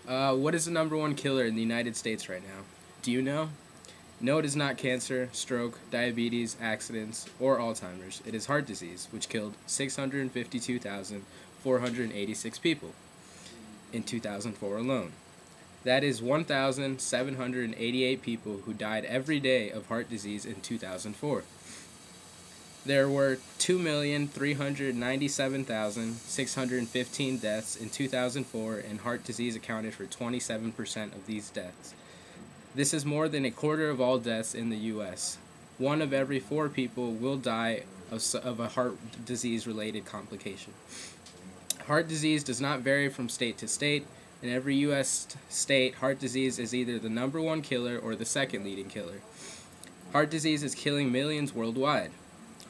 What is the number one killer in the United States right now? Do you know? No, it is not cancer, stroke, diabetes, accidents, or Alzheimer's. It is heart disease, which killed 652,486 people in 2004 alone. That is 1,788 people who died every day of heart disease in 2004. There were 2,397,615 deaths in 2004, and heart disease accounted for 27% of these deaths. This is more than a quarter of all deaths in the U.S. One of every four people will die of a heart disease-related complication. Heart disease does not vary from state to state. In every U.S. state, heart disease is either the number one killer or the second leading killer. Heart disease is killing millions worldwide.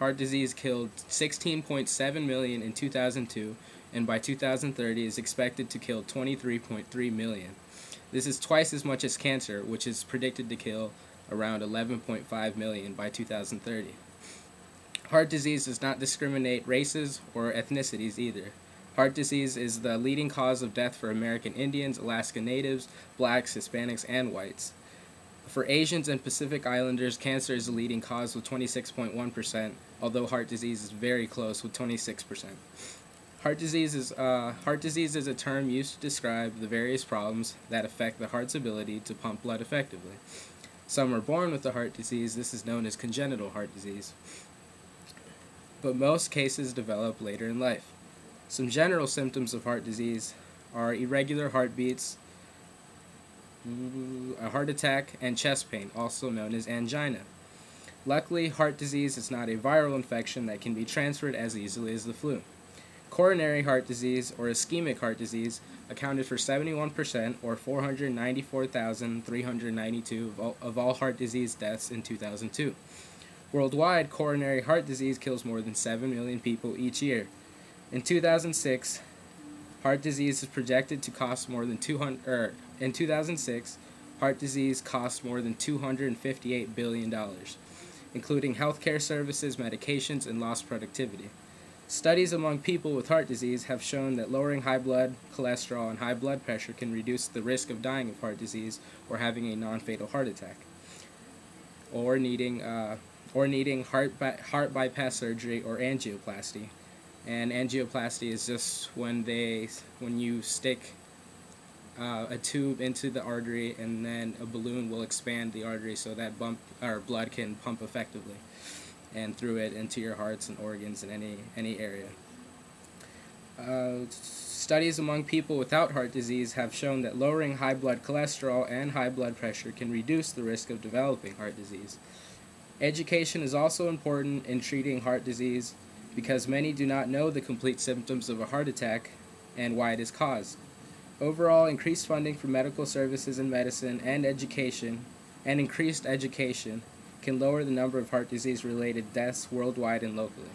Heart disease killed 16.7 million in 2002, and by 2030 is expected to kill 23.3 million. This is twice as much as cancer, which is predicted to kill around 11.5 million by 2030. Heart disease does not discriminate races or ethnicities either. Heart disease is the leading cause of death for American Indians, Alaska Natives, blacks, Hispanics, and whites. For Asians and Pacific Islanders, cancer is the leading cause with 26.1%, although heart disease is very close with 26%. Heart disease is a term used to describe the various problems that affect the heart's ability to pump blood effectively. Some are born with the heart disease. This is known as congenital heart disease. But most cases develop later in life. Some general symptoms of heart disease are irregular heartbeats, a heart attack, and chest pain, also known as angina. Luckily, heart disease is not a viral infection that can be transferred as easily as the flu. Coronary heart disease, or ischemic heart disease, accounted for 71%, or 494,392 of all heart disease deaths in 2002. Worldwide, coronary heart disease kills more than 7 million people each year. In 2006, heart disease is projected to cost more than in 2006, heart disease cost more than $258 billion, including healthcare services, medications, and lost productivity. Studies among people with heart disease have shown that lowering high blood cholesterol and high blood pressure can reduce the risk of dying of heart disease or having a non-fatal heart attack, or needing heart bypass surgery or angioplasty. And angioplasty is just when you stick a tube into the artery, and then a balloon will expand the artery so that blood can pump effectively and through it into your hearts and organs in any area. Studies among people without heart disease have shown that lowering high blood cholesterol and high blood pressure can reduce the risk of developing heart disease. Education is also important in treating heart disease because many do not know the complete symptoms of a heart attack and why it is caused. Overall, increased funding for medical services and medicine and education, and increased education, can lower the number of heart disease-related deaths worldwide and locally.